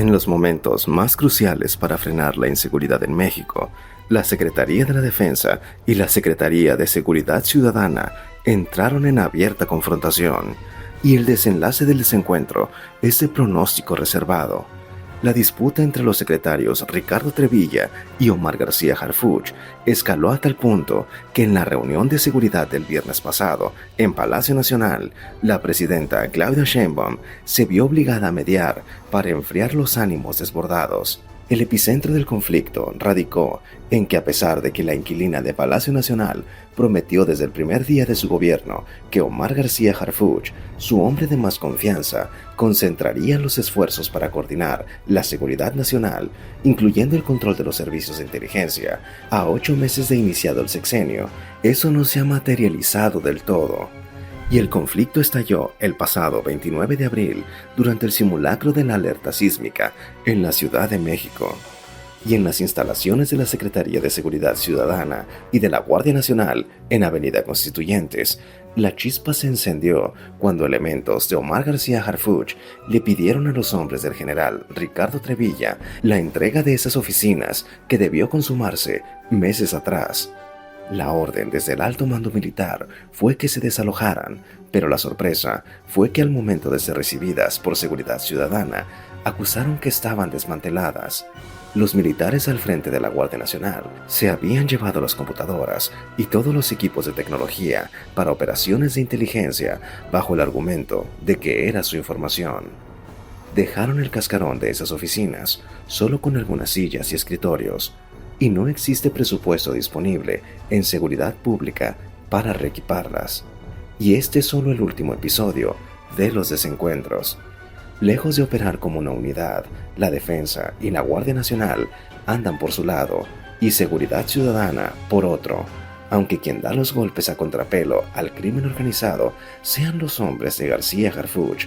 En los momentos más cruciales para frenar la inseguridad en México, la Secretaría de la Defensa y la Secretaría de Seguridad Ciudadana entraron en abierta confrontación, y el desenlace del desencuentro es de pronóstico reservado. La disputa entre los secretarios Ricardo Trevilla y Omar García Harfuch escaló a tal punto que en la reunión de seguridad del viernes pasado en Palacio Nacional, la presidenta Claudia Sheinbaum se vio obligada a mediar para enfriar los ánimos desbordados. El epicentro del conflicto radicó en que, a pesar de que la inquilina de Palacio Nacional prometió desde el primer día de su gobierno que Omar García Harfuch, su hombre de más confianza, concentraría los esfuerzos para coordinar la seguridad nacional, incluyendo el control de los servicios de inteligencia, a 8 meses de iniciado el sexenio, eso no se ha materializado del todo. Y el conflicto estalló el pasado 29 de abril durante el simulacro de la alerta sísmica en la Ciudad de México. Y en las instalaciones de la Secretaría de Seguridad Ciudadana y de la Guardia Nacional en Avenida Constituyentes, la chispa se encendió cuando elementos de Omar García Harfuch le pidieron a los hombres del general Ricardo Trevilla la entrega de esas oficinas que debió consumarse meses atrás. La orden desde el alto mando militar fue que se desalojaran, pero la sorpresa fue que al momento de ser recibidas por Seguridad Ciudadana, acusaron que estaban desmanteladas. Los militares al frente de la Guardia Nacional se habían llevado las computadoras y todos los equipos de tecnología para operaciones de inteligencia bajo el argumento de que era su información. Dejaron el cascarón de esas oficinas solo con algunas sillas y escritorios, y no existe presupuesto disponible en seguridad pública para reequiparlas. Y este es solo el último episodio de los desencuentros. Lejos de operar como una unidad, la Defensa y la Guardia Nacional andan por su lado y Seguridad Ciudadana por otro, aunque quien da los golpes a contrapelo al crimen organizado sean los hombres de García Harfuch.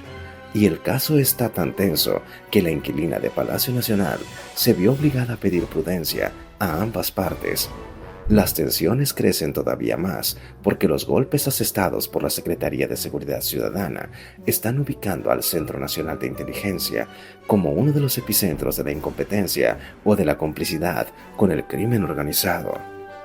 Y el caso está tan tenso que la inquilina de Palacio Nacional se vio obligada a pedir prudencia a ambas partes. Las tensiones crecen todavía más porque los golpes asestados por la Secretaría de Seguridad Ciudadana están ubicando al Centro Nacional de Inteligencia como uno de los epicentros de la incompetencia o de la complicidad con el crimen organizado.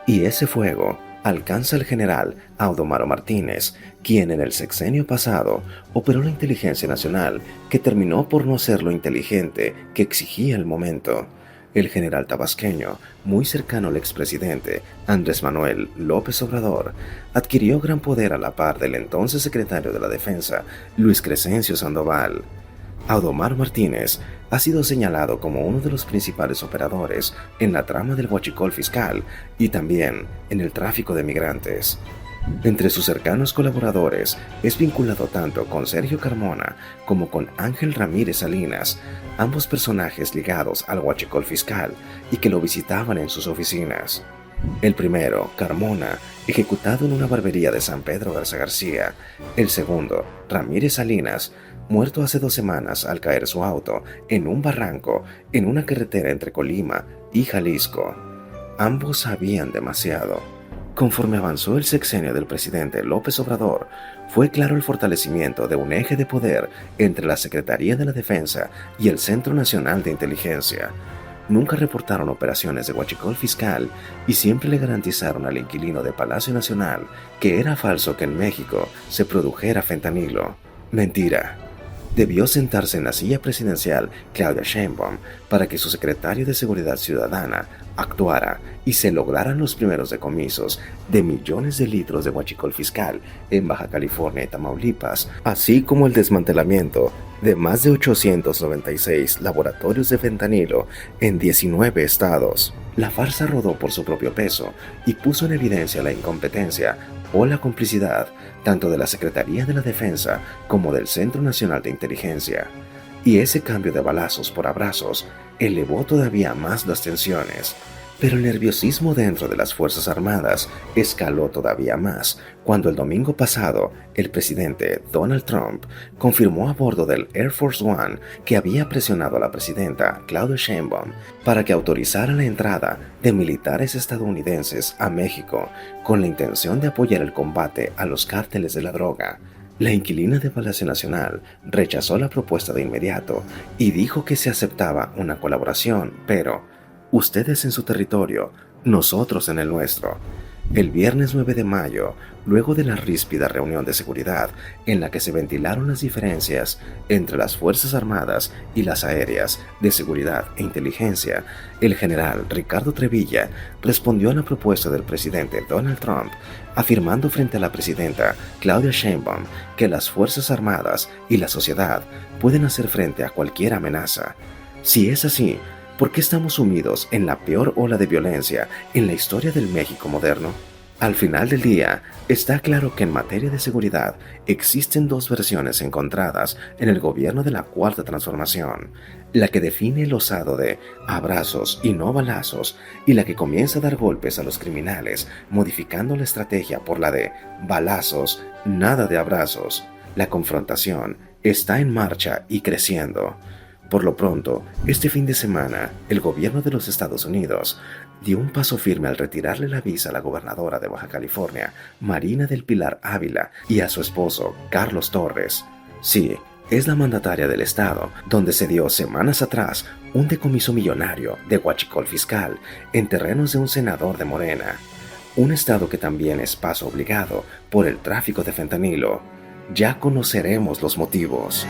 Y ese fuego alcanza al general Audomaro Martínez, quien en el sexenio pasado operó la inteligencia nacional que terminó por no ser lo inteligente que exigía el momento. El general tabasqueño, muy cercano al expresidente Andrés Manuel López Obrador, adquirió gran poder a la par del entonces secretario de la Defensa, Luis Crescencio Sandoval. Audomaro Martínez ha sido señalado como uno de los principales operadores en la trama del huachicol fiscal y también en el tráfico de migrantes. Entre sus cercanos colaboradores es vinculado tanto con Sergio Carmona como con Ángel Ramírez Salinas, ambos personajes ligados al huachicol fiscal y que lo visitaban en sus oficinas. El primero, Carmona, ejecutado en una barbería de San Pedro Garza García. El segundo, Ramírez Salinas, muerto hace 2 semanas al caer su auto en un barranco en una carretera entre Colima y Jalisco. Ambos sabían demasiado. Conforme avanzó el sexenio del presidente López Obrador, fue claro el fortalecimiento de un eje de poder entre la Secretaría de la Defensa y el Centro Nacional de Inteligencia. Nunca reportaron operaciones de huachicol fiscal y siempre le garantizaron al inquilino de Palacio Nacional que era falso que en México se produjera fentanilo. Mentira. Debió sentarse en la silla presidencial Claudia Sheinbaum para que su secretario de Seguridad Ciudadana actuara y se lograran los primeros decomisos de millones de litros de huachicol fiscal en Baja California y Tamaulipas, así como el desmantelamiento de más de 896 laboratorios de fentanilo en 19 estados. La farsa rodó por su propio peso y puso en evidencia la incompetencia o la complicidad tanto de la Secretaría de la Defensa como del Centro Nacional de Inteligencia. Y ese cambio de balazos por abrazos elevó todavía más las tensiones. Pero el nerviosismo dentro de las Fuerzas Armadas escaló todavía más cuando el domingo pasado el presidente Donald Trump confirmó a bordo del Air Force One que había presionado a la presidenta Claudia Sheinbaum para que autorizara la entrada de militares estadounidenses a México con la intención de apoyar el combate a los cárteles de la droga. La inquilina de Palacio Nacional rechazó la propuesta de inmediato y dijo que se aceptaba una colaboración, pero ustedes en su territorio, nosotros en el nuestro. El viernes 9 de mayo, luego de la ríspida reunión de seguridad en la que se ventilaron las diferencias entre las Fuerzas Armadas y las aéreas de seguridad e inteligencia, el general Ricardo Trevilla respondió a la propuesta del presidente Donald Trump, afirmando frente a la presidenta Claudia Sheinbaum que las Fuerzas Armadas y la sociedad pueden hacer frente a cualquier amenaza. Si es así, ¿por qué estamos sumidos en la peor ola de violencia en la historia del México moderno? Al final del día, está claro que en materia de seguridad existen dos versiones encontradas en el gobierno de la Cuarta Transformación, la que define el osado de abrazos y no balazos y la que comienza a dar golpes a los criminales, modificando la estrategia por la de balazos, nada de abrazos. La confrontación está en marcha y creciendo. Por lo pronto, este fin de semana, el gobierno de los Estados Unidos dio un paso firme al retirarle la visa a la gobernadora de Baja California, Marina del Pilar Ávila, y a su esposo, Carlos Torres. Sí, es la mandataria del estado, donde se dio semanas atrás un decomiso millonario de huachicol fiscal en terrenos de un senador de Morena. Un estado que también es paso obligado por el tráfico de fentanilo. Ya conoceremos los motivos.